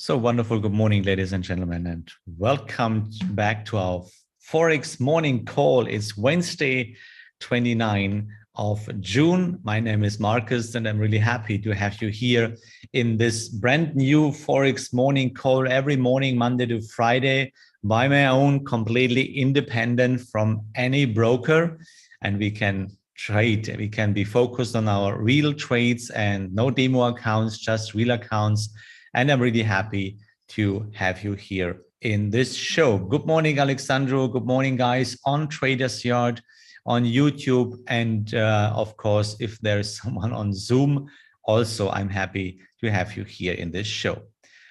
So wonderful. Good morning, ladies and gentlemen, and welcome back to our Forex Morning Call. It's Wednesday, 29 of June. My name is Marcus, and I'm really happy to have you here in this brand new Forex Morning Call every morning, Monday to Friday, by my own, completely independent from any broker. And we can trade. We can be focused on our real trades and no demo accounts, just real accounts. And I'm really happy to have you here in this show. Good morning, Alexandro. Good morning, guys, on Traders Yard, on YouTube. And of course, if there's someone on Zoom, also, I'm happy to have you here in this show.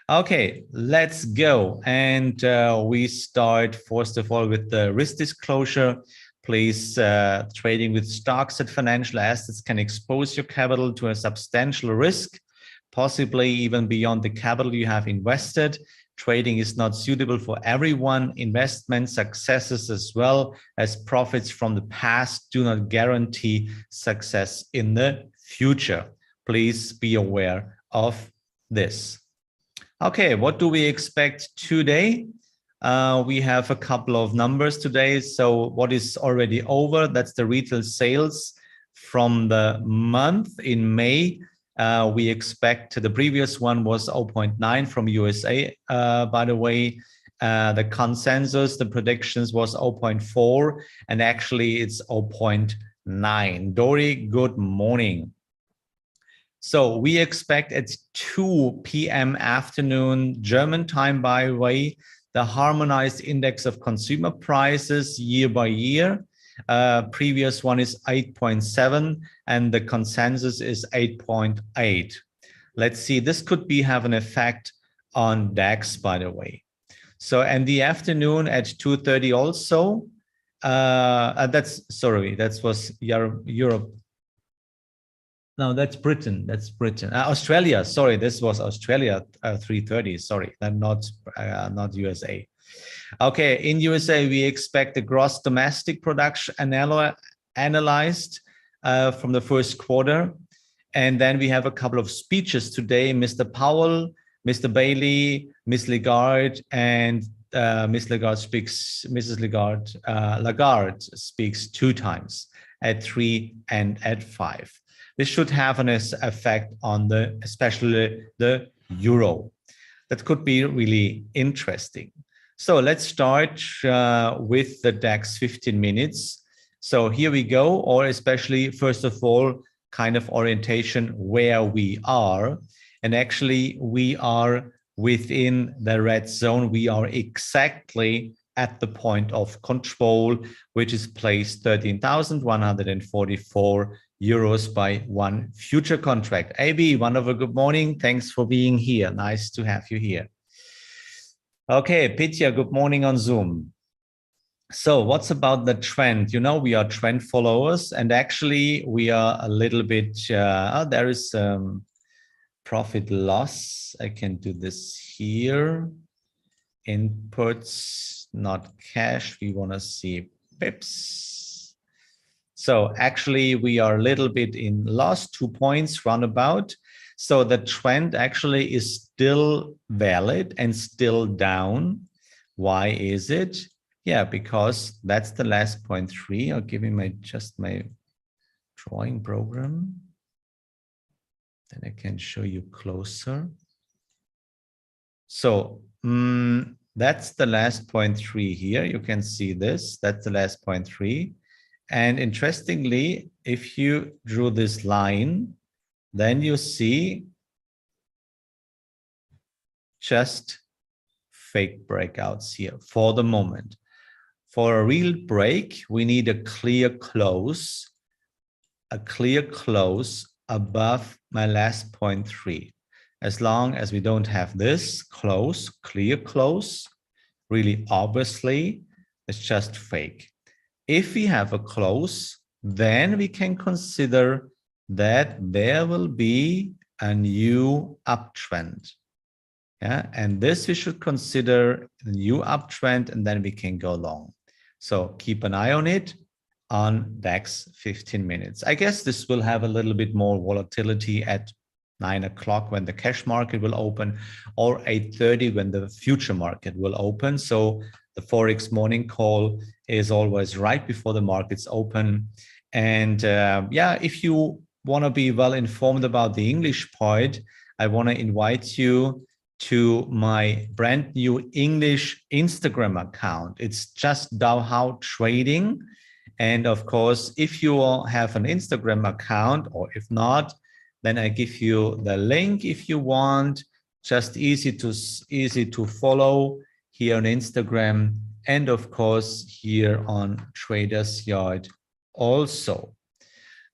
Okay, let's go. And we start, first of all, with the risk disclosure. Please, trading with stocks and financial assets can expose your capital to a substantial risk, possibly even beyond the capital you have invested. Trading is not suitable for everyone. Investment successes as well as profits from the past do not guarantee success in the future. Please be aware of this. Okay, what do we expect today? We have a couple of numbers today. So what is already over, that's the retail sales from the month in May. We expect the previous one was 0.9 from USA. By the way, the consensus, the predictions was 0.4, and actually it's 0.9. Dory, good morning. So we expect at 2 p.m. afternoon German time, by the way, the harmonized index of consumer prices year by year. Previous one is 8.7 and the consensus is 8.8. Let's see, this could have an effect on DAX, by the way. So in the afternoon at 2:30 also, that was Europe. No, that's Britain. That's Britain. Australia. Sorry, this was Australia. 3:30. Sorry, not USA. Okay, in USA we expect the gross domestic production analyzed from the first quarter, and then we have a couple of speeches today. Mr. Powell, Mr. Bailey, Ms. Lagarde, and Mrs. Lagarde speaks 2 times at 3 and at 5. This should have an effect on especially the euro. That could be really interesting. So let's start with the DAX 15 minutes. So here we go, or especially, first of all, kind of orientation where we are. And actually, we are within the red zone. We are exactly at the point of control, which is placed 13,144 euros by one future contract. AB, wonderful, good morning. Thanks for being here. Nice to have you here. Okay, Pitya, good morning on Zoom. So what's about the trend? You know, we are trend followers, and actually we are a little bit, there is profit loss. I can do this here. Inputs, not cash. We want to see pips. So actually we are a little bit in loss, 2 points roundabout. So the trend actually is still valid and still down. Why is it? Yeah, because that's the last 0.3. I'll give you just my drawing program. Then I can show you closer. So that's the last 0.3 here. You can see this. That's the last 0.3. And interestingly, if you drew this line, then you see just fake breakouts here for the moment. For a real break, we need a clear close above my last 0.3. As long as we don't have this clear close, really obviously, it's just fake. If we have a close, then we can consider that there will be a new uptrend. Yeah, and this we should consider the new uptrend, and then we can go long. So keep an eye on it on DAX 15 minutes. I guess this will have a little bit more volatility at 9 o'clock when the cash market will open, or 8:30 when the future market will open. So the Forex morning call is always right before the markets open. And yeah, if you want to be well informed about the English part, I want to invite you to my brand new English Instagram account. It's just DowHow Trading. And of course, if you have an Instagram account, or if not, then I give you the link if you want. Just easy to follow here on Instagram, and of course here on Traders Yard also.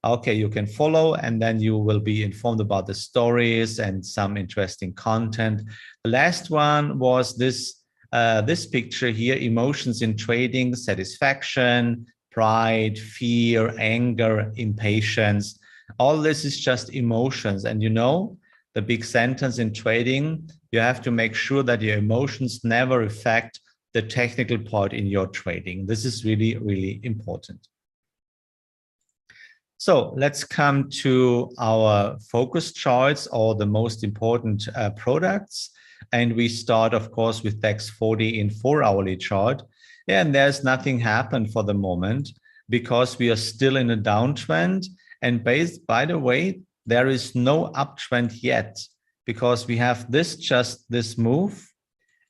Okay, you can follow, and then you will be informed about the stories and some interesting content. The last one was this picture here: emotions in trading, satisfaction, pride, fear, anger, impatience. All this is just emotions. And you know, the big sentence in trading, you have to make sure that your emotions never affect the technical part in your trading. This is really, really important. So let's come to our focus charts, or the most important products. And we start, of course, with DAX 40 in 4-hourly chart. And there's nothing happened for the moment because we are still in a downtrend. And by the way, there is no uptrend yet, because we have just this move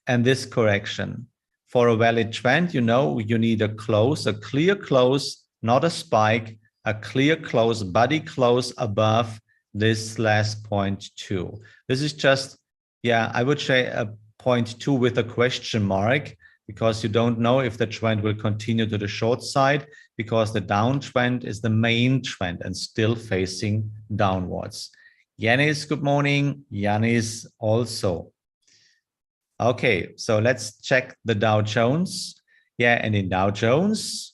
and this correction. For a valid trend, you know, you need a close, a clear close, not a spike, a clear close, body close above this last 0.2. This is just, yeah, I would say a 0.2 with a question mark, because you don't know if the trend will continue to the short side, because the downtrend is the main trend and still facing downwards. Yanis, good morning. Yanis also. Okay, so let's check the Dow Jones. Yeah, and in Dow Jones,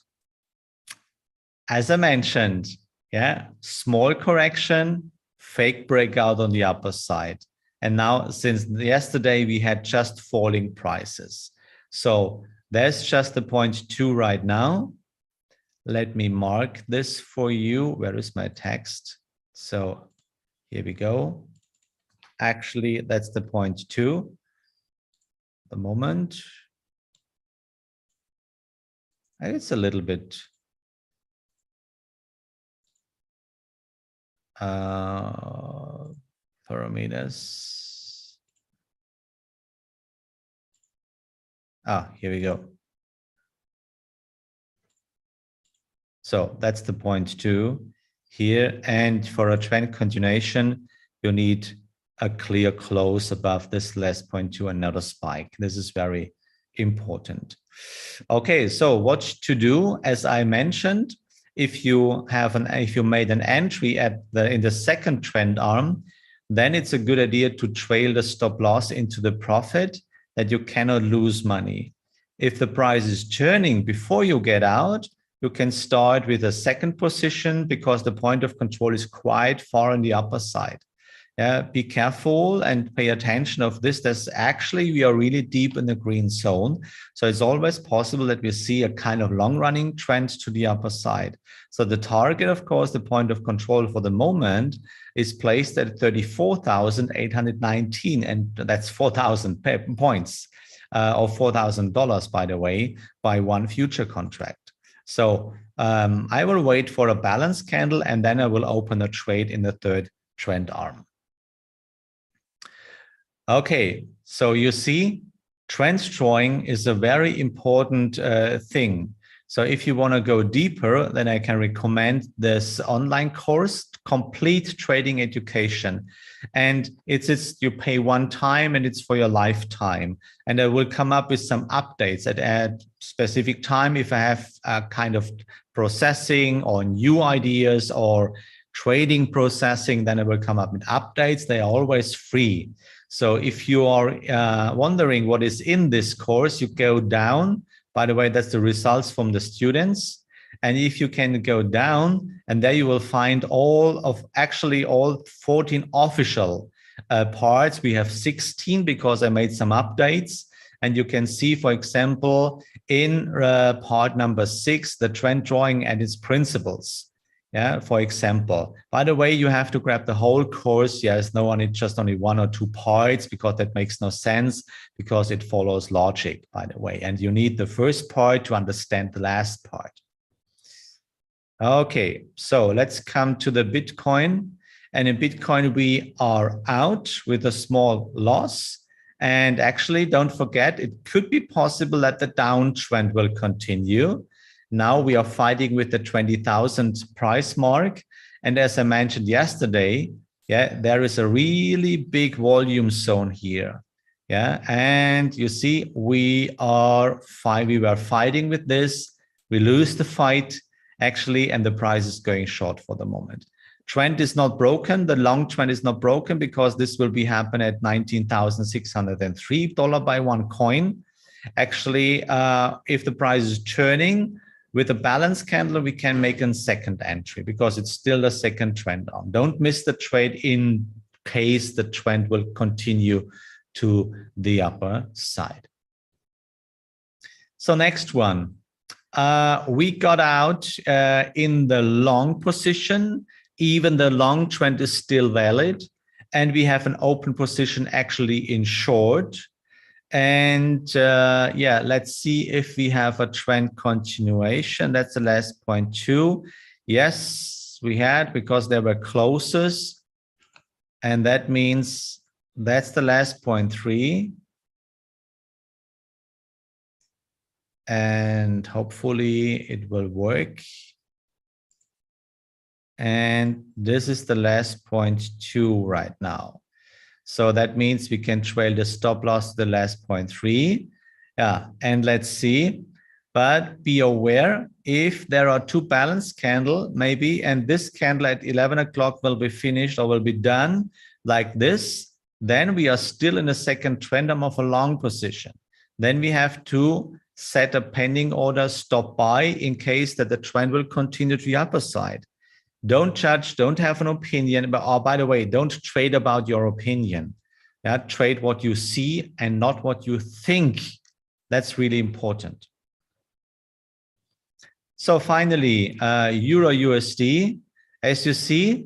as I mentioned, yeah, small correction, fake breakout on the upper side. And now, since yesterday, we had just falling prices. So there's just a 0.2 right now. Let me mark this for you. Where is my text? So here we go. Actually, that's the 0.2. The moment. It's a little bit parameters. Here we go. So that's the 0.2 here. And for a trend continuation, you need a clear close above this last 0.2 and not a spike. This is very important. Okay, so what to do? As I mentioned, if you made an entry in the second trend arm, then it's a good idea to trail the stop loss into the profit, that you cannot lose money. If the price is turning before you get out, you can start with a second position, because the point of control is quite far on the upper side. Yeah, be careful and pay attention of this. We are really deep in the green zone. So it's always possible that we see a kind of long running trend to the upper side. So the target, of course, the point of control for the moment is placed at 34,819. And that's 4,000 points or $4,000, by the way, by one future contract. So I will wait for a balance candle, and then I will open a trade in the third trend arm. Okay, so you see, trend drawing is a very important thing. So if you want to go deeper, then I can recommend this online course, Complete Trading Education. And it's you pay one time and it's for your lifetime. And I will come up with some updates at a specific time. If I have a kind of processing or new ideas or trading processing, then I will come up with updates. They are always free. So if you are wondering what is in this course, you go down. By the way, that's the results from the students. And if you can go down, and there you will find all 14 official parts. We have 16 because I made some updates. And you can see, for example, in part number 6, the trend drawing and its principles. Yeah, for example, by the way, you have to grab the whole course. Yes, no one, it's just only 1 or 2 parts because that makes no sense because it follows logic, by the way. And you need the first part to understand the last part. Okay, so let's come to the Bitcoin. And in Bitcoin, we are out with a small loss. And actually, don't forget, it could be possible that the downtrend will continue. Now we are fighting with the 20,000 price mark. And as I mentioned yesterday, yeah, there is a really big volume zone here. Yeah, and you see, we were fighting with this. We lose the fight actually, and the price is going short for the moment. Trend is not broken. The long trend is not broken because this will be happen at $19,603 by one coin. Actually, if the price is turning with a balance candle, we can make a second entry because it's still a second trend on. Don't miss the trade in case the trend will continue to the upper side. So next one. We got out in the long position. Even the long trend is still valid. And we have an open position actually in short. And yeah, let's see if we have a trend continuation. That's the last point 2. Yes, we had because there were closes. And that means that's the last point 3. And hopefully it will work. And this is the last point 2 right now. So that means we can trail the stop loss to the last point 3. Yeah, and let's see. But be aware, if there are 2 balance candle, maybe, and this candle at 11 o'clock will be finished or will be done like this, then we are still in a second trend arm of a long position. Then we have to set a pending order, stop buy in case that the trend will continue to the upper side. Don't judge, don't have an opinion, but oh, by the way, don't trade about your opinion. Yeah, trade what you see and not what you think. That's really important. So finally, Euro USD, as you see,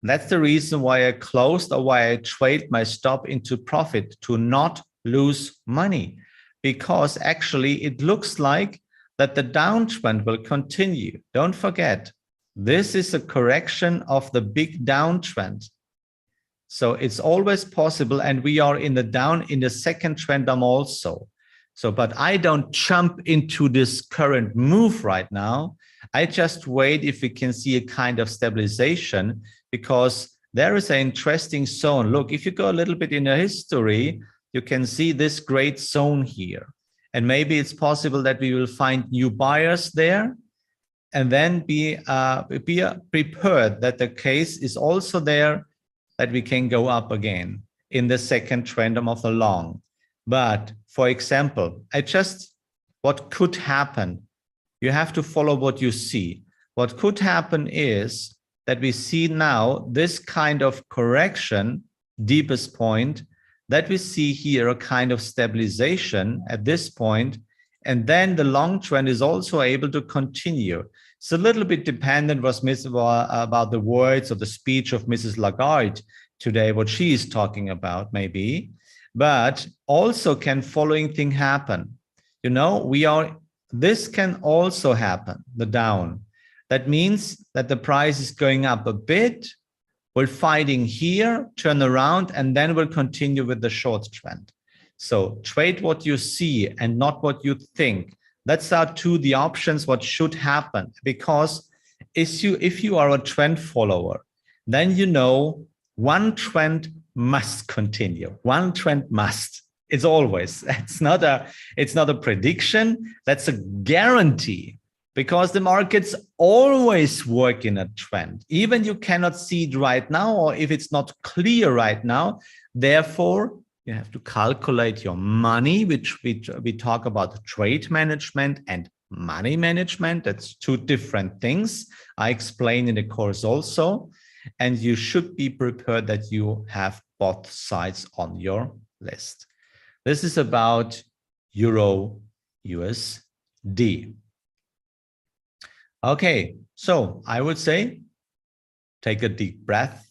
that's the reason why I closed or why I trade my stop into profit to not lose money. Because actually it looks like that the downtrend will continue. Don't forget, this is a correction of the big downtrend. So it's always possible, and we are in the second trend arm also. So, but I don't jump into this current move right now. I just wait if we can see a kind of stabilization, because there is an interesting zone. Look, if you go a little bit in the history, you can see this great zone here. And maybe it's possible that we will find new buyers there, and then be prepared that the case is also there that we can go up again in the second trend arm of the long. But for example, what could happen? You have to follow what you see. What could happen is that we see now this kind of correction, deepest point, that we see here a kind of stabilization at this point, and then the long trend is also able to continue. It's a little bit dependent about the words or the speech of Mrs. Lagarde today, what she is talking about maybe, but also can following thing happen. You know, this can also happen, the down. That means that the price is going up a bit, we're fighting here, turn around, and then we'll continue with the short trend. So trade what you see and not what you think. That's the options, what should happen. Because if you are a trend follower, then you know one trend must continue. One trend must. It's always. It's not a prediction. That's a guarantee. Because the markets always work in a trend. Even you cannot see it right now, or if it's not clear right now. Therefore, you have to calculate your money, which we talk about trade management and money management. That's 2 different things. I explain in the course also. And you should be prepared that you have both sides on your list. This is about Euro USD. Okay, so I would say take a deep breath.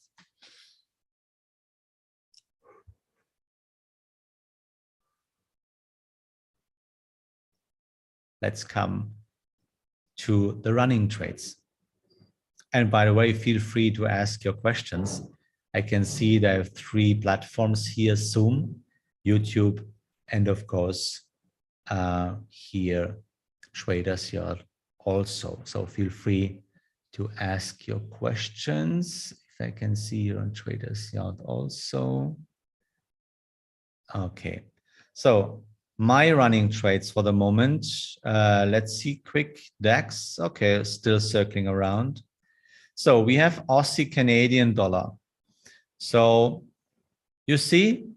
Let's come to the running trades. And by the way, feel free to ask your questions. I can see there are 3 platforms here: Zoom, YouTube, and of course, here, Traders Yard also. So feel free to ask your questions. If I can see you on Traders Yard also. Okay, so my running trades for the moment, let's see, quick DAX. Okay, still circling around. So we have Aussie Canadian dollar. So you see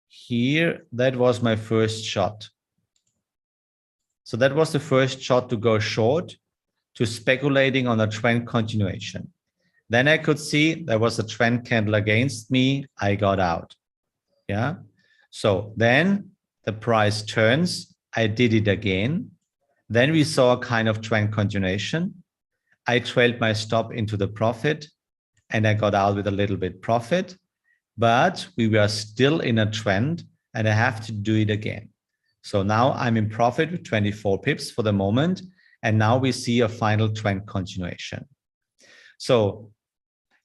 here, that was my first shot. So that was the first shot to go short, to speculating on a trend continuation. Then I could see there was a trend candle against me. I got out. Yeah. So then the price turns. I did it again. Then we saw a kind of trend continuation. I trailed my stop into the profit and I got out with a little bit profit, but we were still in a trend and I have to do it again. So now I'm in profit with 24 pips for the moment. And now we see a final trend continuation. So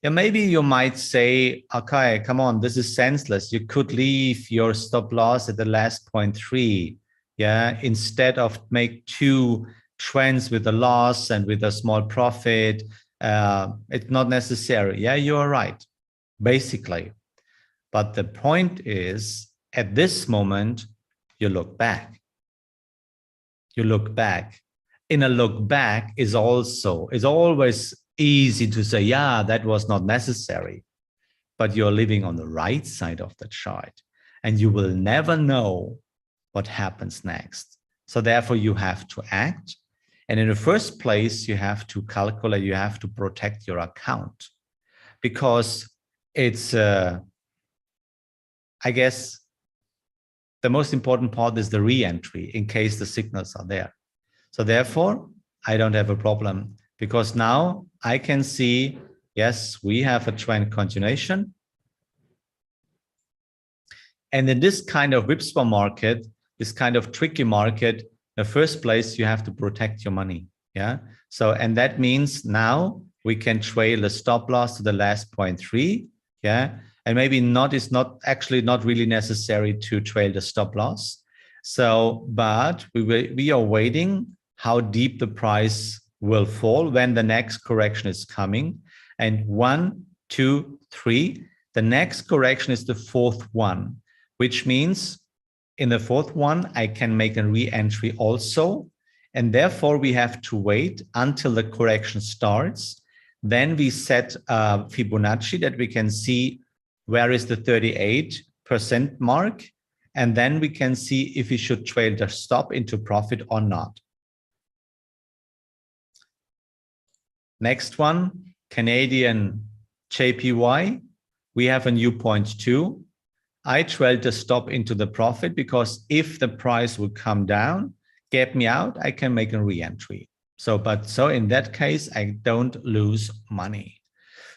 yeah, maybe you might say, okay, come on, this is senseless. You could leave your stop loss at the last 0.3. Yeah, instead of make 2 trends with a loss and with a small profit. It's not necessary. Yeah, you are right, basically. But the point is, at this moment, you look back. You look back. In a look back is always easy to say, yeah, that was not necessary. But you're living on the right side of the chart and you will never know what happens next. So therefore you have to act. And in the first place, you have to calculate, you have to protect your account, because it's, I guess, the most important part is the re-entry in case the signals are there. So therefore, I don't have a problem, because now I can see, yes, we have a trend continuation. And in this kind of whipsaw market, this kind of tricky market, in the first place, you have to protect your money. Yeah. So, and that means now we can trail the stop loss to the last 0.3. Yeah. And maybe it's not really necessary to trail the stop loss. So, but we are waiting how deep the price will fall when the next correction is coming. And 1, 2, 3, the next correction is the 4th one, which means in the 4th one, I can make a re-entry also. And therefore we have to wait until the correction starts. Then we set Fibonacci that we can see where is the 38% mark. And then we can see if we should trail the stop into profit or not. Next one, Canadian JPY. We have a new 0.2. I trailed the stop into the profit because if the price would come down, get me out, I can make a re-entry. So in that case, I don't lose money.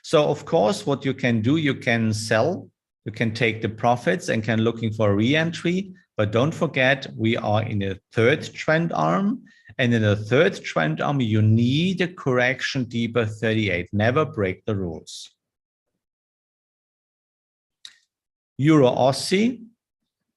So of course, what you can do, you can sell, you can take the profits and can looking for a re-entry. But don't forget, we are in a 3rd trend arm. And in the 3rd trend arm, you need a correction deeper 38. Never break the rules. Euro Aussie,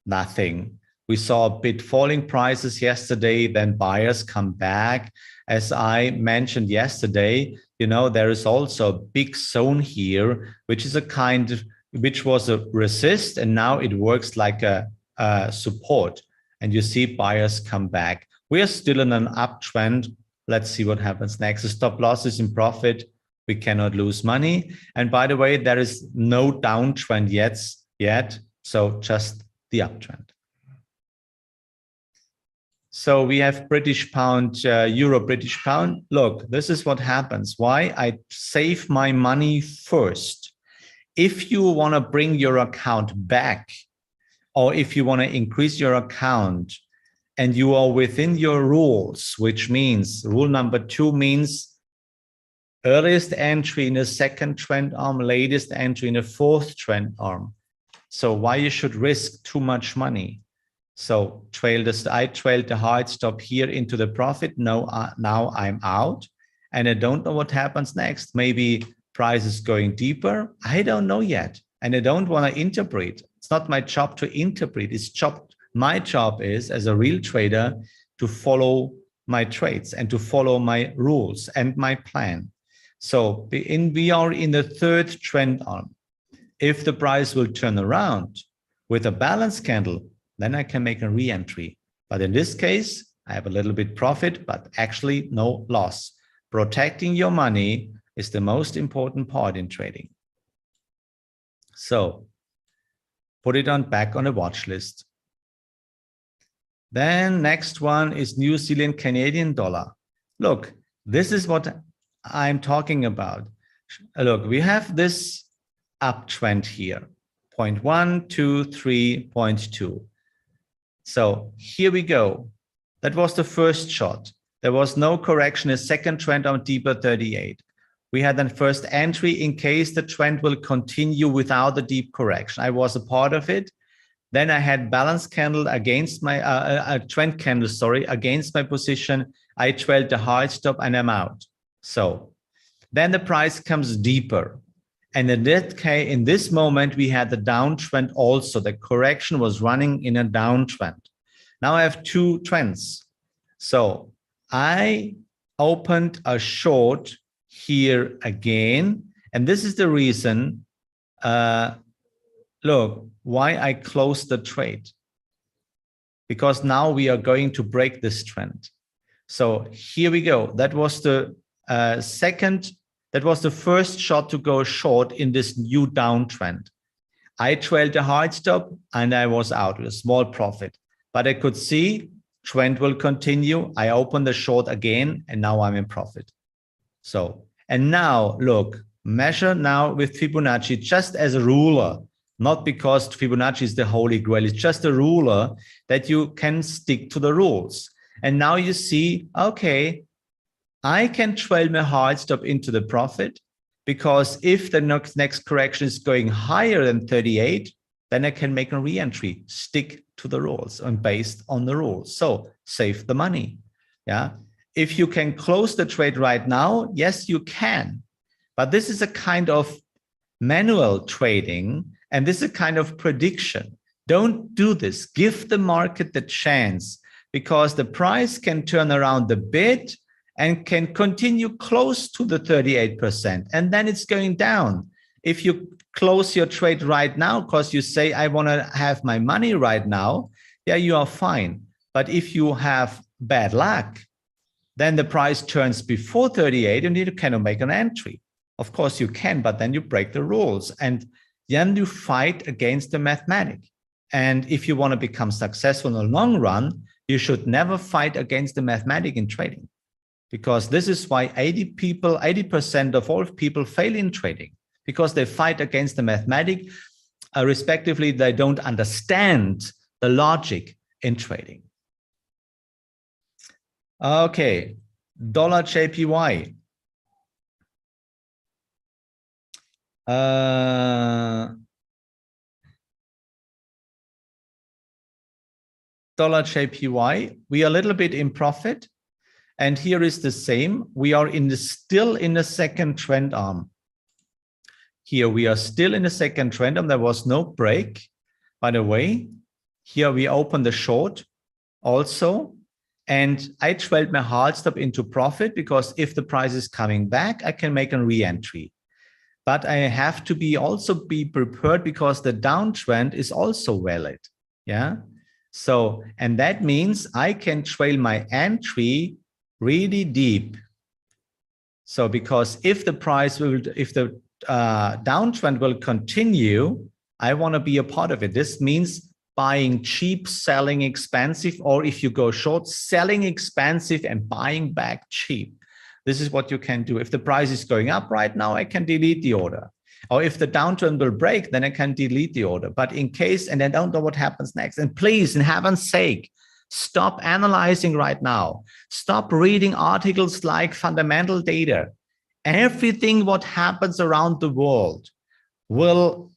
nothing. We saw a bit falling prices yesterday, then buyers come back. As I mentioned yesterday, there is also a big zone here, which is which was a resist, and now it works like a support. And you see buyers come back. We are still in an uptrend. Let's see what happens next. The stop loss is in profit. We cannot lose money. And by the way, there is no downtrend yet. So just the uptrend. So we have British pound, Euro British pound. Look, this is what happens. Why? I save my money first. If you want to bring your account back, or if you want to increase your account, and you are within your rules, which means rule number 2 means earliest entry in a second trend arm, latest entry in a fourth trend arm. So why you should risk too much money? So I trailed the hard stop here into the profit. No, now I'm out and I don't know what happens next. Maybe price is going deeper. I don't know yet. And I don't want to interpret. It's not my job to interpret. My job is, as a real trader, to follow my trades and to follow my rules and my plan. So we are in the third trend arm. If the price will turn around with a balanced candle, then I can make a re-entry. But in this case, I have a little bit profit, but actually no loss. Protecting your money is the most important part in trading. So put it back on a watch list. Then next one is New Zealand Canadian dollar. Look, this is what I'm talking about. Look, we have this uptrend here, 0.1, 2, 3, 0.2. So here we go. That was the first shot. There was no correction, a second trend on deeper 38. We had then first entry in case the trend will continue without the deep correction. I was a part of it. Then I had balance candle against my trend candle, sorry, against my position. I trailed the hard stop and I'm out. So then the price comes deeper. And in that case, in this moment, we had the downtrend also. The correction was running in a downtrend. Now I have two trends. So I opened a short here again. And this is the reason, look, why I closed the trade. Because now we are going to break this trend. So here we go. That was the that was the first shot to go short in this new downtrend. I trailed the hard stop and I was out with a small profit. But I could see trend will continue. I opened the short again and now I'm in profit. So, and now look, measure now with Fibonacci just as a ruler, not because Fibonacci is the holy grail. It's just a ruler that you can stick to the rules. And now you see, okay, I can trail my hard stop into the profit because if the next correction is going higher than 38, then I can make a re-entry, stick to the rules and based on the rules. So save the money. Yeah. If you can close the trade right now, yes, you can. But this is a kind of manual trading and this is a kind of prediction. Don't do this. Give the market the chance because the price can turn around a bit and can continue close to the 38%. And then it's going down. If you close your trade right now, because you say, I want to have my money right now, yeah, you are fine. But if you have bad luck, then the price turns before 38 and you cannot make an entry. Of course you can, but then you break the rules and then you fight against the mathematics. And if you want to become successful in the long run, you should never fight against the mathematics in trading. Because this is why 80% of all people fail in trading, because they fight against the mathematics, respectively, they don't understand the logic in trading. Okay, dollar JPY. Dollar JPY, we are a little bit in profit. And here is the same. We are still in the second trend arm. Here we are still in the second trend arm. There was no break. By the way, here we open the short also. And I trailed my hard stop into profit because if the price is coming back, I can make a re-entry. But I have to also be prepared because the downtrend is also valid. Yeah. So, and that means I can trail my entry really deep. So because if the downtrend will continue, I want to be a part of it. This means buying cheap, selling expensive, or if you go short, selling expensive and buying back cheap. This is what you can do. If the price is going up right now, I can delete the order. Or if the downtrend will break, then I can delete the order. But in case, and I don't know what happens next. And please, in heaven's sake, Stop analyzing right now. Stop reading articles like fundamental data. Everything what happens around the world will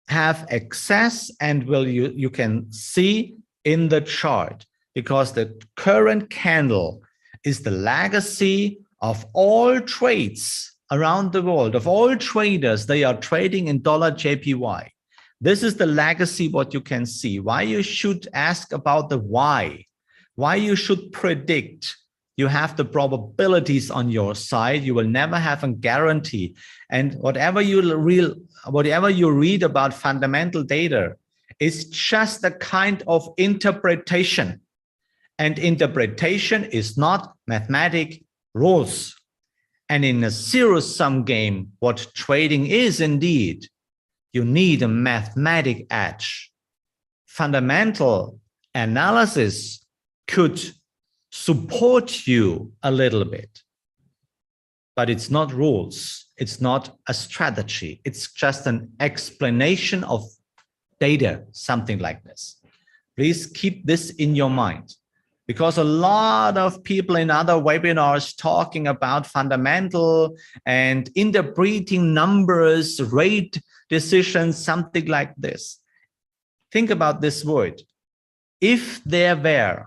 have access and you can see in the chart, because the current candle is the legacy of all trades around the world, of all traders. They are trading in dollar JPY. This is the legacy what you can see. Why you should ask about the why you should predict. You have the probabilities on your side. You will never have a guarantee. And whatever you read about fundamental data is just a kind of interpretation. And interpretation is not mathematic rules. And in a zero-sum game, what trading is indeed, you need a mathematic edge. Fundamental analysis could support you a little bit, but it's not rules. It's not a strategy. It's just an explanation of data, something like this. Please keep this in your mind, because a lot of people in other webinars talking about fundamental and interpreting numbers, rate decisions, something like this. Think about this word. If there were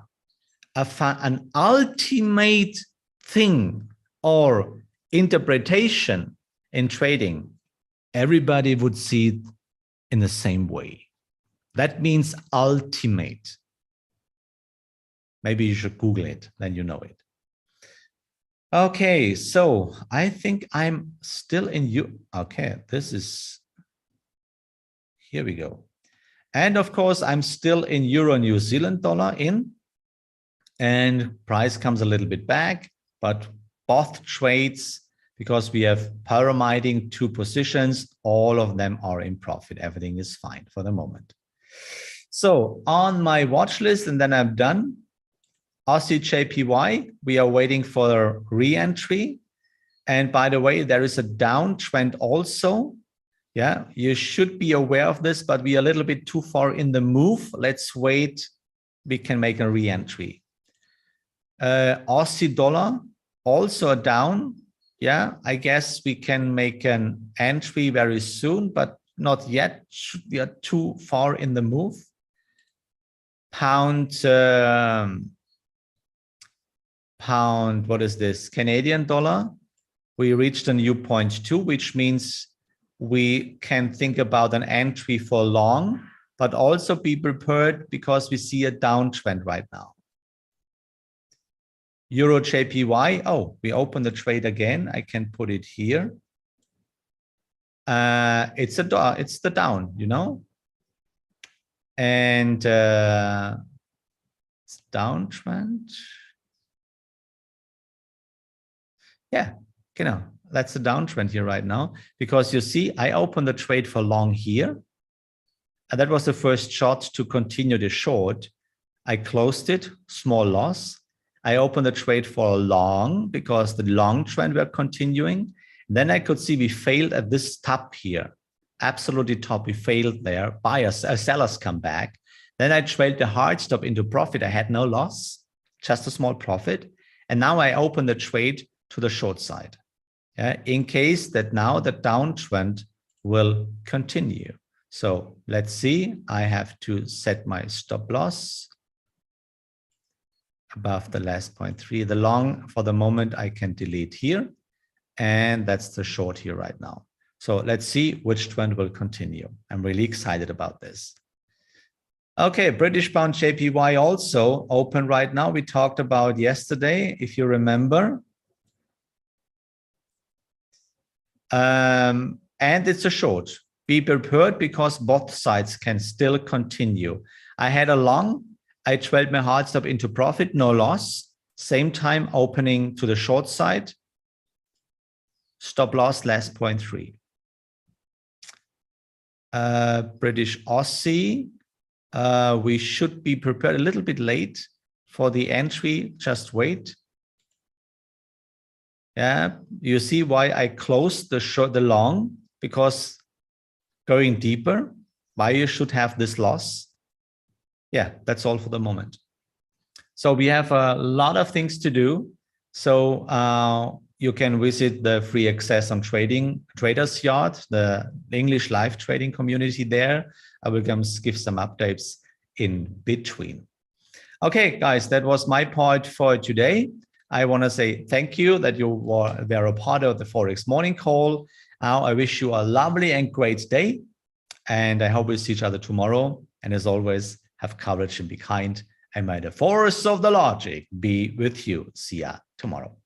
an ultimate thing or interpretation in trading, everybody would see it in the same way. That means ultimate. Maybe you should Google it, then you know it. Okay, so I think I'm still in you. Okay, this is, here we go. And of course, I'm still in Euro New Zealand dollar in, and price comes a little bit back, but both trades, because we have pyramiding two positions, all of them are in profit. Everything is fine for the moment. So on my watch list, and then I'm done, Aussie JPY, we are waiting for re-entry. And by the way, there is a downtrend also. Yeah, you should be aware of this, but we are a little bit too far in the move. Let's wait. We can make a re-entry. Aussie dollar also down. Yeah, I guess we can make an entry very soon, but not yet. We are too far in the move. Pound, what is this? Canadian dollar. We reached a new 0.2, which means we can think about an entry for long, but also be prepared because we see a downtrend right now. Euro JPY, oh, we open the trade again. I can put it here. It's the down, you know, and it's downtrend. Yeah, you know, that's the downtrend here right now, because you see, I opened the trade for long here, and that was the first shot to continue the short. I closed it, small loss. I opened the trade for a long because the long trend were continuing. Then I could see we failed at this top here, absolutely top. We failed there. Buyers, sellers come back. Then I traded the hard stop into profit. I had no loss, just a small profit. And now I open the trade to the short side, yeah, in case that now the downtrend will continue. So let's see. I have to set my stop loss above the last 0.3. The long, for the moment, I can delete here. And that's the short here right now. So let's see which trend will continue. I'm really excited about this. Okay, British pound JPY also open right now. We talked about yesterday, if you remember. And it's a short. Be prepared because both sides can still continue. I had a long. I traded my hard stop into profit, no loss. Same time opening to the short side. Stop loss last 0.3. British Aussie. We should be prepared a little bit late for the entry. Just wait. Yeah, you see why I closed the short, the long, because going deeper, why you should have this loss. Yeah, that's all for the moment. So we have a lot of things to do. So you can visit the free access on trading Traders Yard, the English live trading community there. I will give some updates in between. Okay, guys, that was my part for today. I want to say thank you that you were a part of the Forex Morning Call. Now I wish you a lovely and great day. And I hope we'll see each other tomorrow. And as always, have courage and be kind. And may the force of the logic be with you. See ya tomorrow.